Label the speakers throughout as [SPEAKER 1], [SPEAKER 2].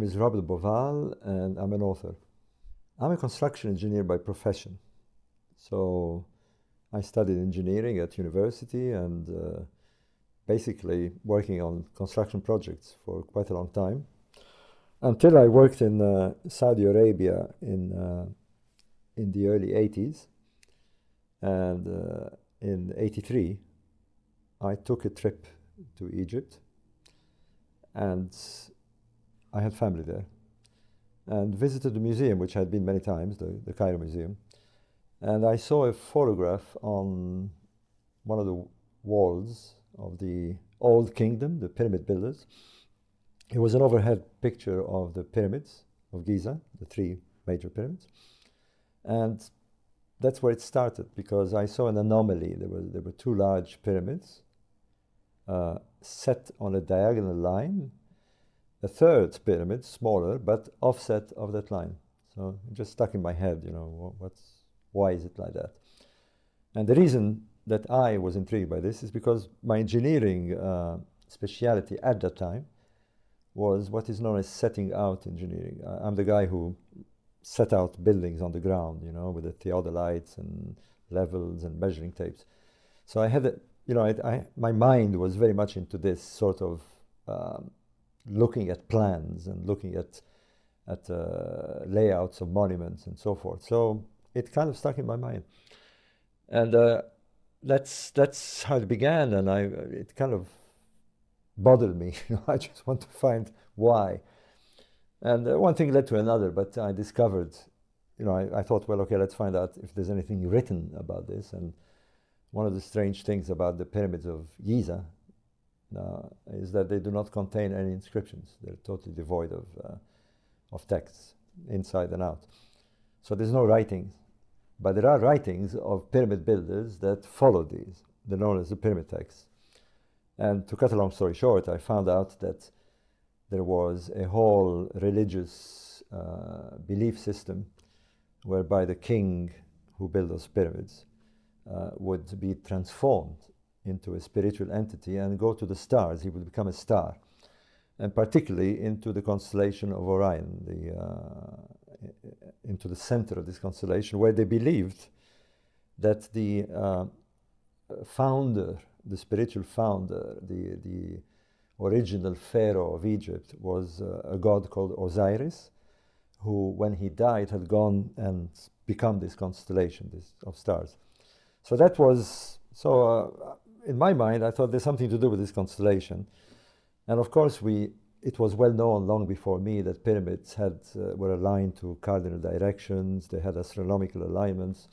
[SPEAKER 1] is Robert Bauval, and I'm an author. I'm a construction engineer by profession. So I studied engineering at university and basically working on construction projects for quite a long time, until I worked in Saudi Arabia in the early 80s. And in 83, I took a trip to Egypt, and I had family there, and visited the museum, which I had been many times, the Cairo Museum. And I saw a photograph on one of the walls of the Old Kingdom, the pyramid builders. It was an overhead picture of the pyramids of Giza, the 3 major pyramids. And that's where it started, because I saw an anomaly. There were 2 large pyramids set on a diagonal line, a 3rd pyramid, smaller, but offset of that line. So it just stuck in my head, you know, why is it like that? And the reason that I was intrigued by this is because my engineering speciality at that time was what is known as setting out engineering. I'm the guy who set out buildings on the ground, you know, with the theodolites and levels and measuring tapes. So I had, my mind was very much into this sort of looking at plans and looking at layouts of monuments and so forth. So it kind of stuck in my mind. And that's how it began, and it kind of bothered me. I just want to find why. And one thing led to another, but I discovered, I thought, well, okay, let's find out if there's anything written about this. And one of the strange things about the pyramids of Giza is that they do not contain any inscriptions. They're totally devoid of texts, inside and out. So there's no writings. But there are writings of pyramid builders that follow these. They're known as the pyramid texts. And to cut a long story short, I found out that there was a whole religious belief system whereby the king who built those pyramids would be transformed into a spiritual entity and go to the stars. He would become a star, and particularly into the constellation of Orion, into the center of this constellation, where they believed that the founder, the spiritual founder, the original pharaoh of Egypt was a god called Osiris, who, when he died, had gone and become this constellation of stars. So that was, in my mind, I thought there's something to do with this constellation. And of course, it was well known long before me that pyramids were aligned to cardinal directions. They had astronomical alignments.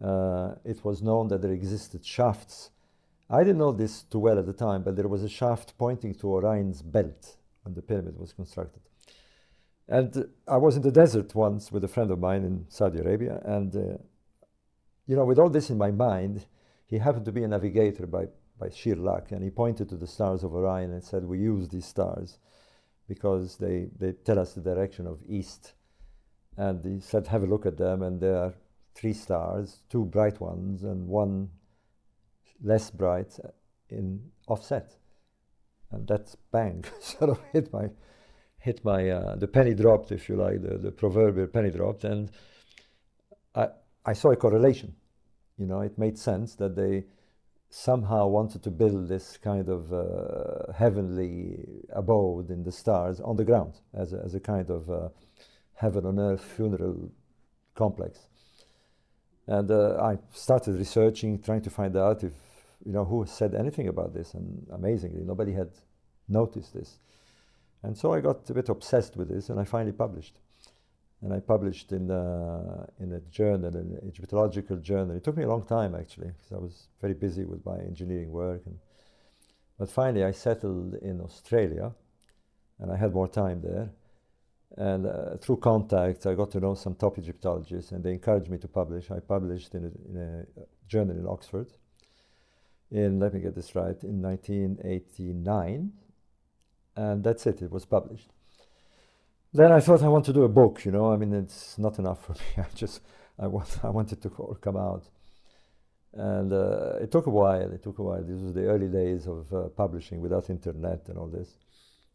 [SPEAKER 1] It was known that there existed shafts. I didn't know this too well at the time, but there was a shaft pointing to Orion's belt when the pyramid was constructed. And I was in the desert once with a friend of mine in Saudi Arabia, and with all this in my mind, he happened to be a navigator by sheer luck, and he pointed to the stars of Orion and said, we use these stars because they tell us the direction of east. And he said, have a look at them, and there are 3 stars, 2 bright ones and 1 less bright in offset. And that's bang, sort of hit my the penny dropped, if you like, the proverbial penny dropped, and I saw a correlation. It made sense that they somehow wanted to build this kind of heavenly abode in the stars on the ground as a kind of heaven on earth funeral complex. And I started researching, trying to find out if, who said anything about this, and amazingly, nobody had noticed this. And so I got a bit obsessed with this, and I finally published. And I published in a journal, an Egyptological journal. It took me a long time, actually, because I was very busy with my engineering work. But finally, I settled in Australia, and I had more time there. And through contacts, I got to know some top Egyptologists, and they encouraged me to publish. I published in a journal in Oxford let me get this right, in 1989. And that's it, it was published. Then I thought I want to do a book, it's not enough for me. I wanted to come out. And it took a while. This was the early days of publishing without internet and all this.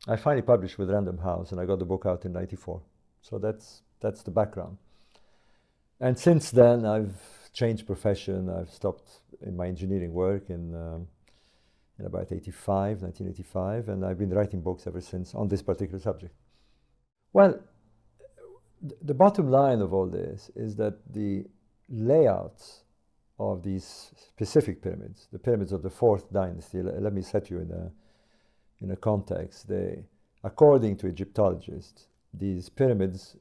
[SPEAKER 1] I finally published with Random House, and I got the book out in '94. So that's the background. And since then, I've changed profession. I've stopped in my engineering work in about 1985, and I've been writing books ever since on this particular subject. Well, the bottom line of all this is that the layouts of these specific pyramids, the pyramids of the fourth dynasty, let me set you in a context. According to Egyptologists, these pyramids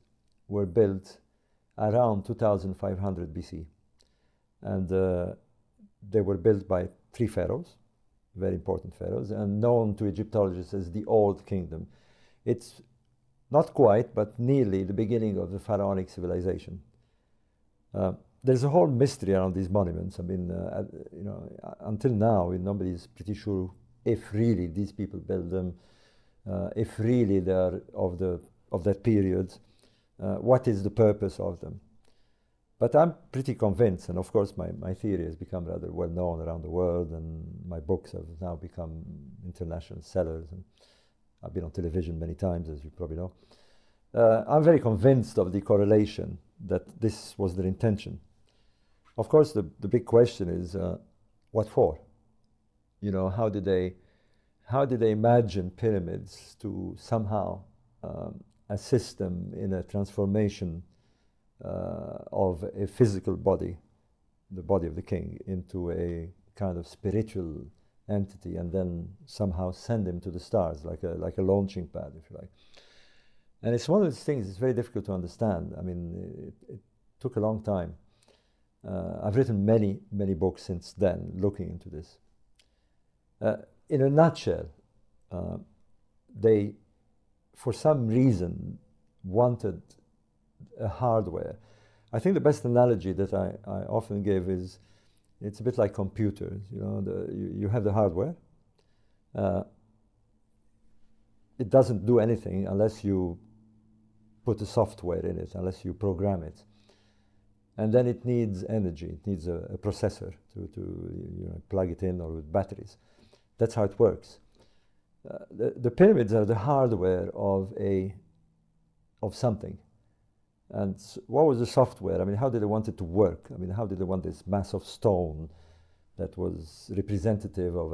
[SPEAKER 1] were built around 2500 BC. And they were built by 3 pharaohs, very important pharaohs, and known to Egyptologists as the Old Kingdom. It's not quite, but nearly the beginning of the pharaonic civilization. There's a whole mystery around these monuments. I mean, until now, nobody's pretty sure if really these people built them, if really they're of that period, what is the purpose of them. But I'm pretty convinced, and of course my theory has become rather well known around the world, and my books have now become international sellers, and I've been on television many times, as you probably know. I'm very convinced of the correlation that this was their intention. Of course, the big question is, what for? How did they imagine pyramids to somehow assist them in a transformation of a physical body, the body of the king, into a kind of spiritual entity, and then somehow send him to the stars, like a launching pad, if you like. And it's one of those things, it's very difficult to understand. I mean, it took a long time. I've written many, many books since then looking into this. In a nutshell, they, for some reason, wanted a hardware. I think the best analogy that I often give is, it's a bit like computers. You have the hardware. It doesn't do anything unless you put the software in it, unless you program it. And then it needs energy. It needs a processor to plug it in, or with batteries. That's how it works. The pyramids are the hardware of something. And what was the software? I mean, how did they want it to work? I mean, how did they want this mass of stone that was representative of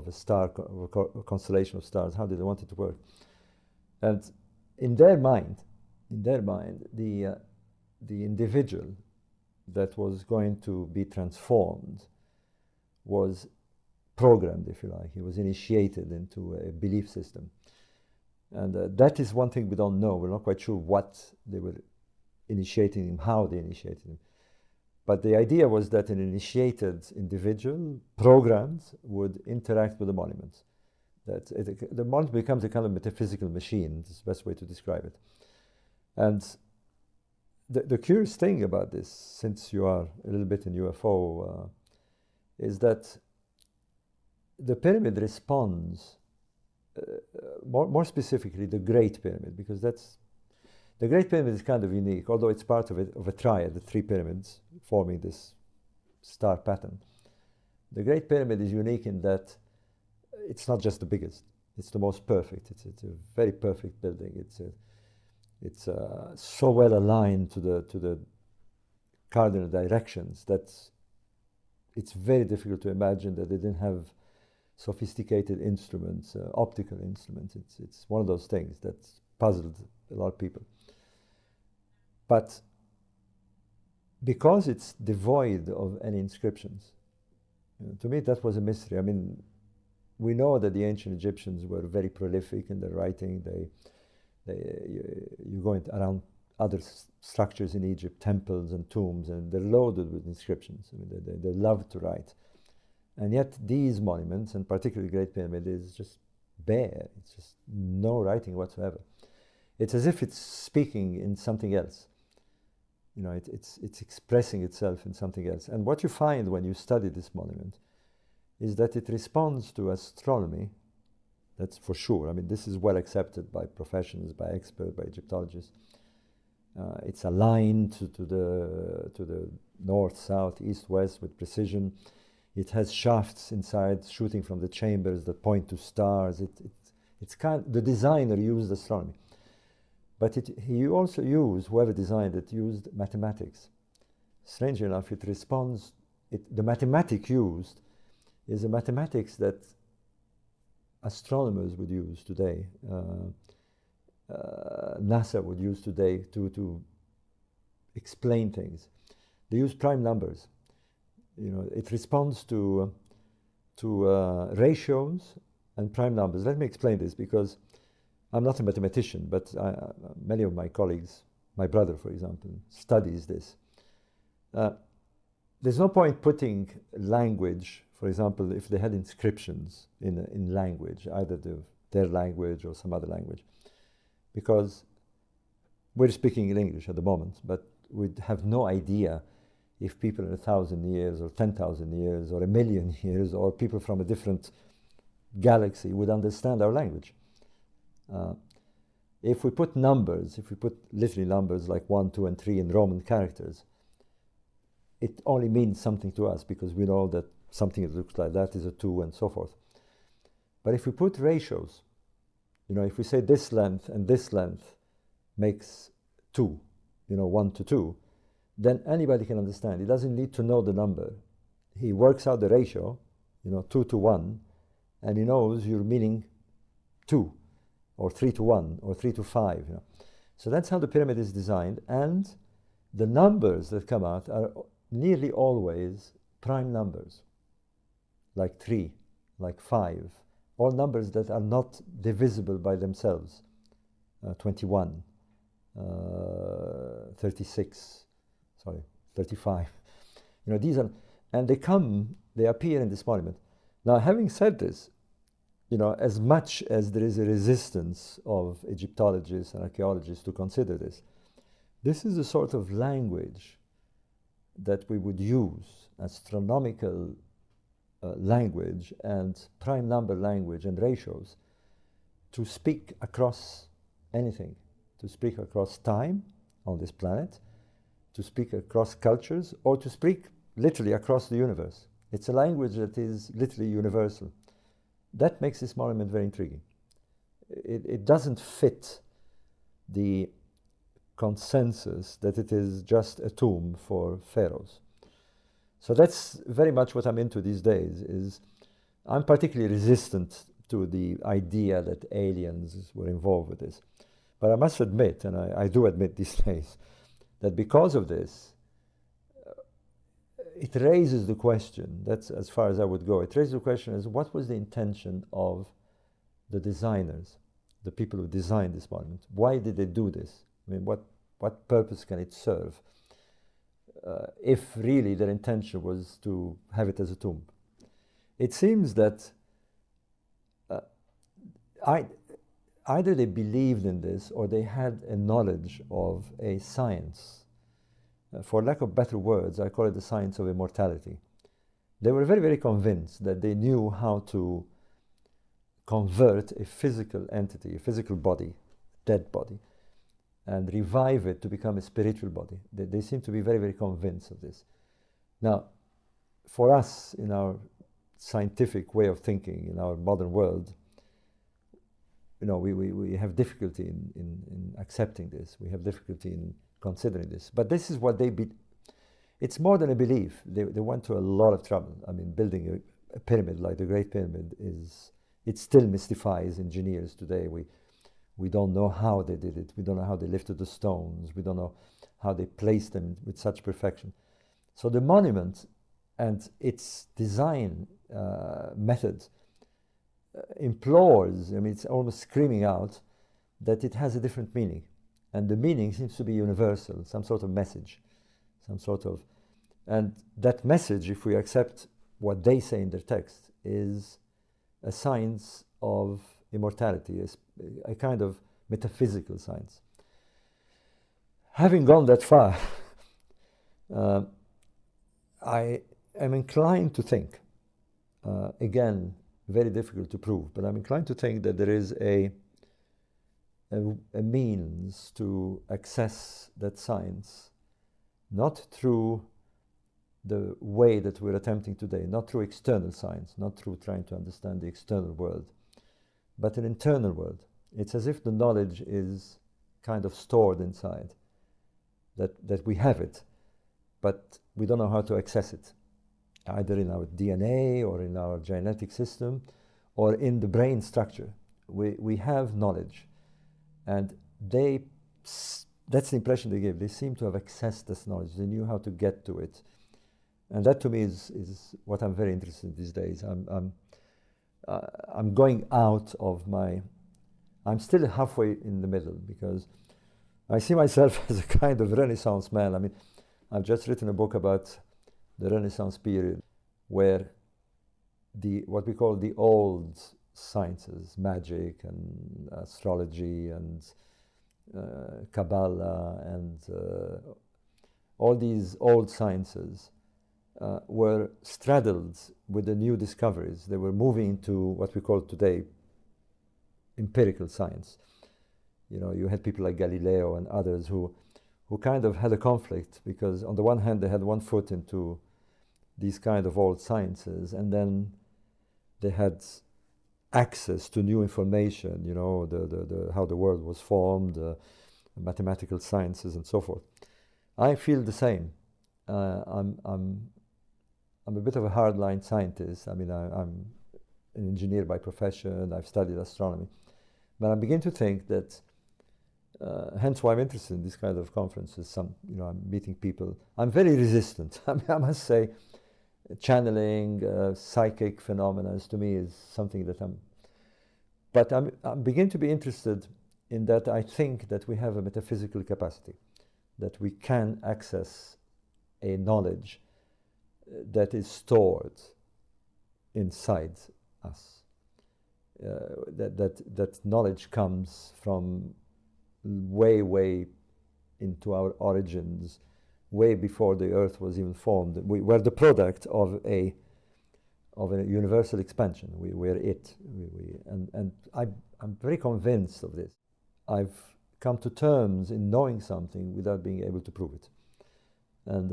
[SPEAKER 1] a star, of a constellation of stars? How did they want it to work? And in their mind, the individual that was going to be transformed was programmed, if you like. He was initiated into a belief system. And that is one thing we don't know. We're not quite sure what they were initiating him, how they initiated him. But the idea was that an initiated individual, programmed, would interact with the monuments. The monument becomes a kind of metaphysical machine. It's the best way to describe it. And the curious thing about this, since you are a little bit in UFO, is that the pyramid responds, more specifically the Great Pyramid, because the Great Pyramid is kind of unique, although it's part of a triad, the 3 pyramids forming this star pattern. The Great Pyramid is unique in that it's not just the biggest, it's the most perfect. It's a very perfect building. It's so well aligned to the cardinal directions that it's very difficult to imagine that they didn't have sophisticated instruments, optical instruments. It's one of those things that's puzzled a lot of people. But because it's devoid of any inscriptions, to me that was a mystery. I mean, we know that the ancient Egyptians were very prolific in their writing. You go around other structures in Egypt, temples and tombs, and they're loaded with inscriptions. I mean, they love to write. And yet these monuments, and particularly the Great Pyramid, is just bare. It's just no writing whatsoever. It's as if it's speaking in something else. It's expressing itself in something else. And what you find when you study this monument is that it responds to astronomy. That's for sure. I mean, this is well accepted by professionals, by experts, by Egyptologists. It's aligned to the north, south, east, west with precision. It has shafts inside shooting from the chambers that point to stars. The designer used astronomy. But he also used, whoever designed it, used mathematics. Strangely enough, it responds, the mathematic used is a mathematics that astronomers would use today, NASA would use today to explain things. They use prime numbers. It responds to ratios and prime numbers. Let me explain this, because I'm not a mathematician, but many of my colleagues, my brother, for example, studies this. There's no point putting language, for example, if they had inscriptions in language, either their language or some other language, because we're speaking in English at the moment, but we'd have no idea if people in 1,000 years or 10,000 years or 1,000,000 years or people from a different galaxy would understand our language. If we put numbers, if we put literally numbers like 1, 2, and 3 in Roman characters, it only means something to us because we know that something that looks like that is a 2 and so forth. But if we put ratios, if we say this length and this length makes 2, 1 to 2, then anybody can understand. He doesn't need to know the number. He works out the ratio, 2 to 1, and he knows you're meaning 2, or 3 to 1, or 3 to 5. So that's how the pyramid is designed, and the numbers that come out are nearly always prime numbers, like 3, like 5, all numbers that are not divisible by themselves, 21, 36, 35. These are, and they appear in this monument. Now, having said this, as much as there is a resistance of Egyptologists and archaeologists to consider this is a sort of language that we would use, astronomical language and prime number language and ratios, to speak across anything, to speak across time on this planet, to speak across cultures, or to speak literally across the universe. It's a language that is literally universal. That makes this monument very intriguing. It doesn't fit the consensus that it is just a tomb for pharaohs. So that's very much what I'm into these days. I'm particularly resistant to the idea that aliens were involved with this. But I must admit, and I do admit these days, that because of this, it raises the question, that's as far as I would go, it raises the question as what was the intention of the designers, the people who designed this monument? Why did they do this? I mean, what purpose can it serve if really their intention was to have it as a tomb? It seems that either they believed in this or they had a knowledge of a science. For lack of better words, I call it the science of immortality. They were very, very convinced that they knew how to convert a physical entity, a physical body, dead body, and revive it to become a spiritual body. They seem to be very, very convinced of this. Now, for us, in our scientific way of thinking, in our modern world, we have difficulty in accepting this. We have difficulty in considering this. But this is what it's more than a belief. They went to a lot of trouble. I mean, building a pyramid like the Great Pyramid it still mystifies engineers today. We don't know how they did it. We don't know how they lifted the stones. We don't know how they placed them with such perfection. So the monument and its design method implores, it's almost screaming out that it has a different meaning. And the meaning seems to be universal, some sort of message, and that message, if we accept what they say in their text, is a science of immortality, a kind of metaphysical science. Having gone that far, I am inclined to think, again, very difficult to prove, but I'm inclined to think that there is a means to access that science, not through the way that we're attempting today, not through external science, not through trying to understand the external world, but an internal world. It's as if the knowledge is kind of stored inside, that we have it, but we don't know how to access it, either in our DNA or in our genetic system or in the brain structure. We have knowledge, and that's the impression they give. They seem to have accessed this knowledge. They knew how to get to it. And that to me is what I'm very interested in these days. I'm going out of I'm still halfway in the middle, because I see myself as a kind of Renaissance man. I mean, I've just written a book about the Renaissance period, where what we call the old sciences, magic and astrology and Kabbalah and all these old sciences were straddled with the new discoveries. They were moving into what we call today empirical science. You know, you had people like Galileo and others who kind of had a conflict, because on the one hand they had one foot into these kind of old sciences, and then they had access to new information, you know, the how the world was formed, mathematical sciences and so forth. I feel the same. I'm a bit of a hardline scientist. I mean, I'm an engineer by profession. I've studied astronomy, but I begin to think that, hence why I'm interested in these kind of conferences. I'm meeting people. I'm very resistant. I mean, I must say, channeling, psychic phenomena to me is something that but I'm beginning to be interested in that. I think that we have a metaphysical capacity, that we can access a knowledge that is stored inside us. That knowledge comes from way into our origins, way before the earth was even formed. We were the product of a universal expansion. We were it. And I'm very convinced of this. I've come to terms in knowing something without being able to prove it. And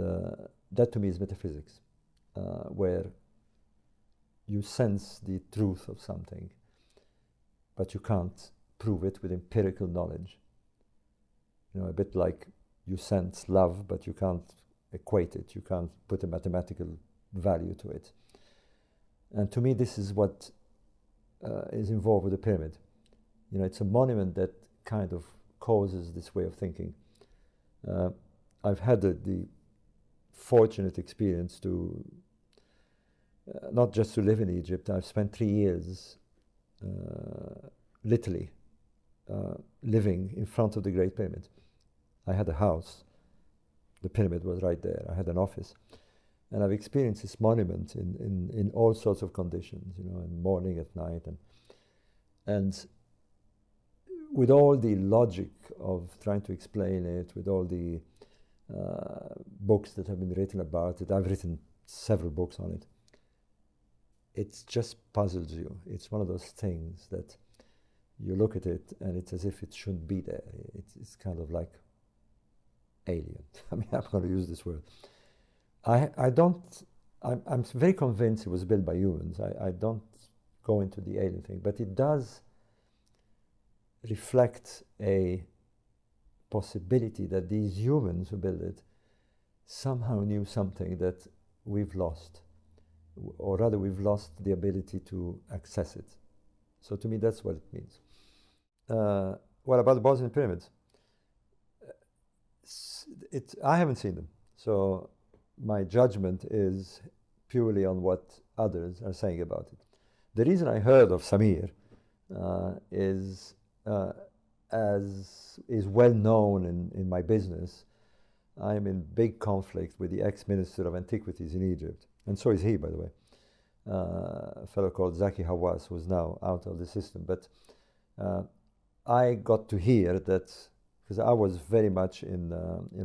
[SPEAKER 1] that to me is metaphysics, where you sense the truth of something, but you can't prove it with empirical knowledge. You know, a bit like you sense love, but you can't equate it. You can't put a mathematical value to it. And to me, this is what is involved with the pyramid. You know, it's a monument that kind of causes this way of thinking. I've had the fortunate experience to not just to live in Egypt. I've spent 3 years literally living in front of the Great Pyramid. I had a house. The pyramid was right there. I had an office. And I've experienced this monument in all sorts of conditions, you know, in morning, at night. And with all the logic of trying to explain it, with all the books that have been written about it, I've written several books on it. It just puzzles you. It's one of those things that you look at it and it's as if it shouldn't be there. It's kind of like alien. I mean, I'm going to use this word. I'm very convinced it was built by humans. I don't go into the alien thing, but it does reflect a possibility that these humans who built it somehow knew something that we've lost, or rather we've lost the ability to access it. So to me, that's what it means. What about the Bosnian pyramids? I haven't seen them, so my judgment is purely on what others are saying about it. The reason I heard of Samir is, as is well known in my business, I'm in big conflict with the ex-minister of antiquities in Egypt, and so is he, by the way, a fellow called Zaki Hawass, who's now out of the system. But I got to hear that, because I was very much in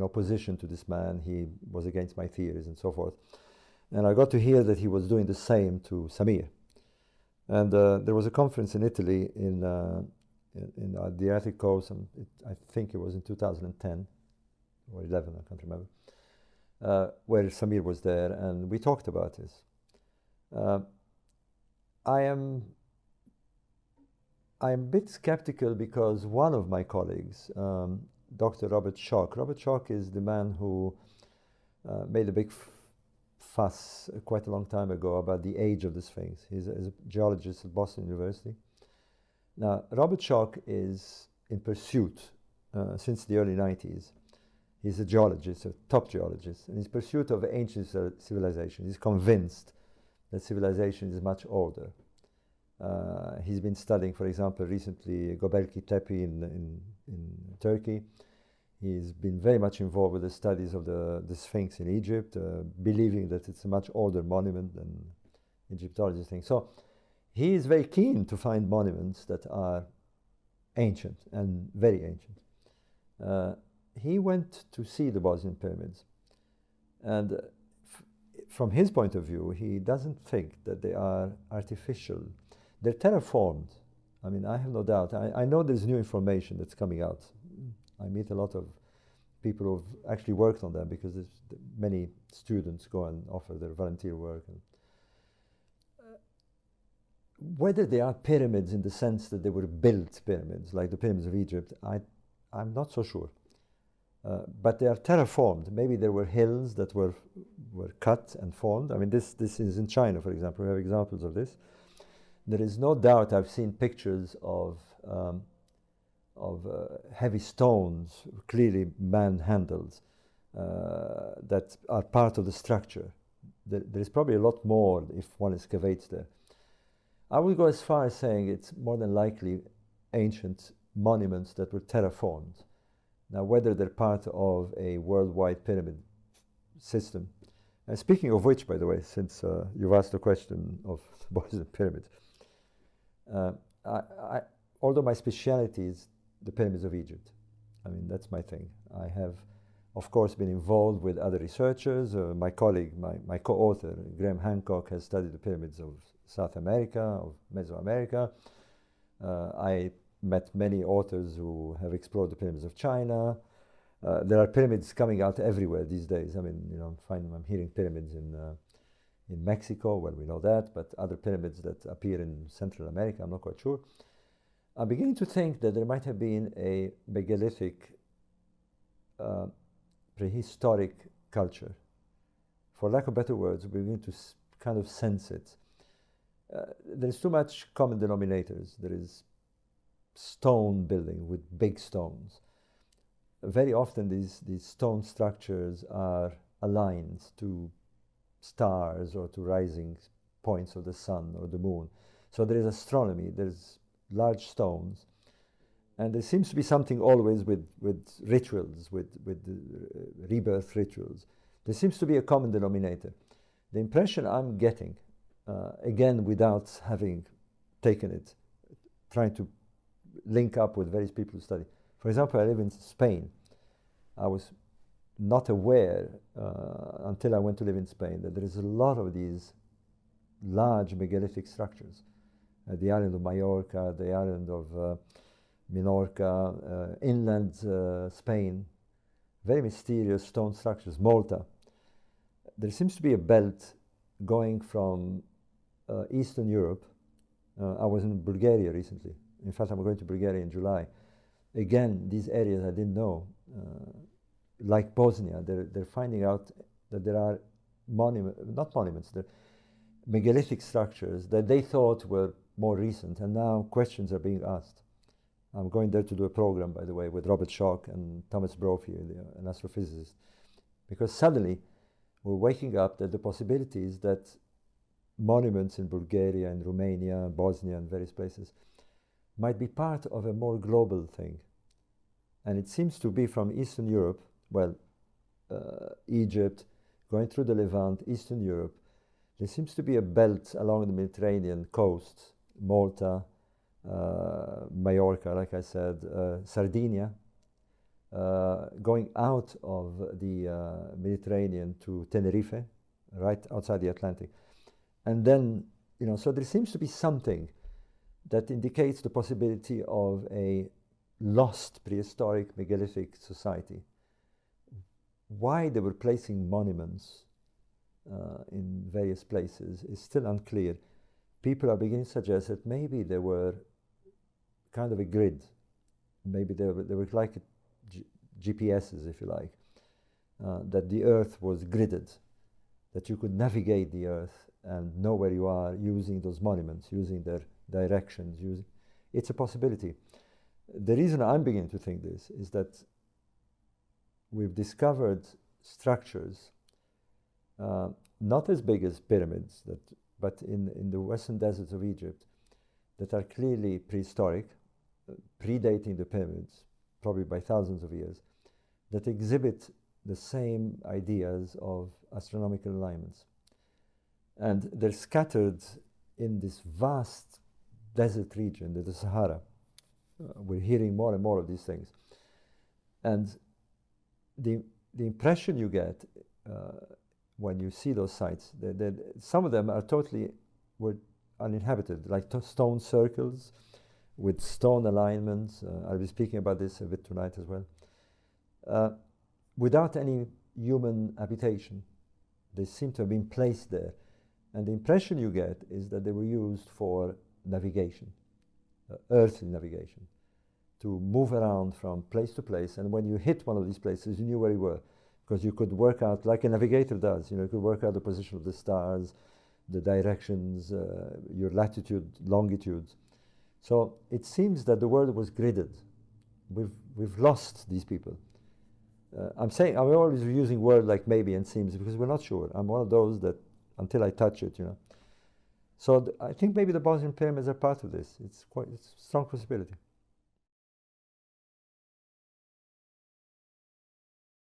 [SPEAKER 1] opposition to this man. He was against my theories and so forth. And I got to hear that he was doing the same to Samir. And there was a conference in Italy in the Adriatic coast, and I think it was in 2010 or 11, I can't remember, where Samir was there, and we talked about this. I'm a bit skeptical because one of my colleagues, Dr. Robert Schoch is the man who made a big fuss quite a long time ago about the age of the Sphinx. He's a geologist at Boston University. Now, Robert Schoch is in pursuit since the early 90s. He's a geologist, a top geologist, and he's in pursuit of ancient civilization. He's convinced that civilization is much older. He's been studying, for example, recently Göbekli Tepe in Turkey. He's been very much involved with the studies of the Sphinx in Egypt, believing that it's a much older monument than Egyptologists think. So he is very keen to find monuments that are ancient and very ancient. He went to see the Bosnian pyramids, and from his point of view, he doesn't think that they are artificial. They're terraformed. I mean, I have no doubt. I know there's new information that's coming out. I meet a lot of people who've actually worked on them because many students go and offer their volunteer work. And whether they are pyramids in the sense that they were built pyramids, like the pyramids of Egypt, I'm not so sure. But they are terraformed. Maybe there were hills that were cut and formed. I mean, this is in China, for example. We have examples of this. There is no doubt I've seen pictures of heavy stones, clearly man-handled, that are part of the structure. There is probably a lot more if one excavates there. I would go as far as saying it's more than likely ancient monuments that were terraformed. Now, whether they're part of a worldwide pyramid system, and speaking of which, by the way, since you've asked the question of the Bosnian pyramids, although my speciality is the pyramids of Egypt, I mean, that's my thing. I have, of course, been involved with other researchers. My colleague, my co-author, Graham Hancock, has studied the pyramids of South America, of Mesoamerica. I met many authors who have explored the pyramids of China. There are pyramids coming out everywhere these days. I mean, you know, I'm hearing pyramids in Mexico, well, we know that, but other pyramids that appear in Central America, I'm not quite sure. I'm beginning to think that there might have been a megalithic prehistoric culture. For lack of better words, we're beginning to kind of sense it. There's too much common denominators. There is stone building with big stones. Very often these stone structures are aligned to stars or to rising points of the sun or the moon. So there is astronomy, there's large stones, and there seems to be something always with rituals, with rebirth rituals. There seems to be a common denominator. The impression I'm getting, again without having taken it, trying to link up with various people who study. For example, I live in Spain. I was not aware until I went to live in Spain that there is a lot of these large megalithic structures. The island of Mallorca, the island of Minorca, inland Spain, very mysterious stone structures. Malta. There seems to be a belt going from Eastern Europe. I was in Bulgaria recently. In fact, I'm going to Bulgaria in July. Again, these areas I didn't know. Like Bosnia, they're finding out that there are they're megalithic structures that they thought were more recent, and now questions are being asked. I'm going there to do a program, by the way, with Robert Schoch and Thomas Brophy, an astrophysicist, because suddenly we're waking up that the possibilities that monuments in Bulgaria and Romania, Bosnia, and various places might be part of a more global thing. And it seems to be from Eastern Europe, well, Egypt, going through the Levant, Eastern Europe. There seems to be a belt along the Mediterranean coast, Malta, Mallorca, like I said, Sardinia, going out of the Mediterranean to Tenerife, right outside the Atlantic. And then, you know, so there seems to be something that indicates the possibility of a lost prehistoric megalithic society. Why they were placing monuments in various places is still unclear. People are beginning to suggest that maybe there were kind of a grid. Maybe they were like GPSs, if you like, that the Earth was gridded, that you could navigate the Earth and know where you are using those monuments, using their directions. It's a possibility. The reason I'm beginning to think this is that we've discovered structures, not as big as pyramids, but in the western deserts of Egypt, that are clearly prehistoric, predating the pyramids, probably by thousands of years, that exhibit the same ideas of astronomical alignments. And they're scattered in this vast desert region, the Sahara. We're hearing more and more of these things. And the impression you get when you see those sites, some of them are were uninhabited, like stone circles with stone alignments. I'll be speaking about this a bit tonight as well. Without any human habitation. They seem to have been placed there. And the impression you get is that they were used for navigation, earthly navigation, to move around from place to place. And when you hit one of these places, you knew where you were, because you could work out, like a navigator does, you could work out the position of the stars, the directions, your latitude, longitudes. So it seems that the world was gridded. We've lost these people. I'm always using words like maybe and seems because we're not sure. I'm one of those that until I touch it, So I think maybe the Bosnian pyramids are part of this. It's a strong possibility.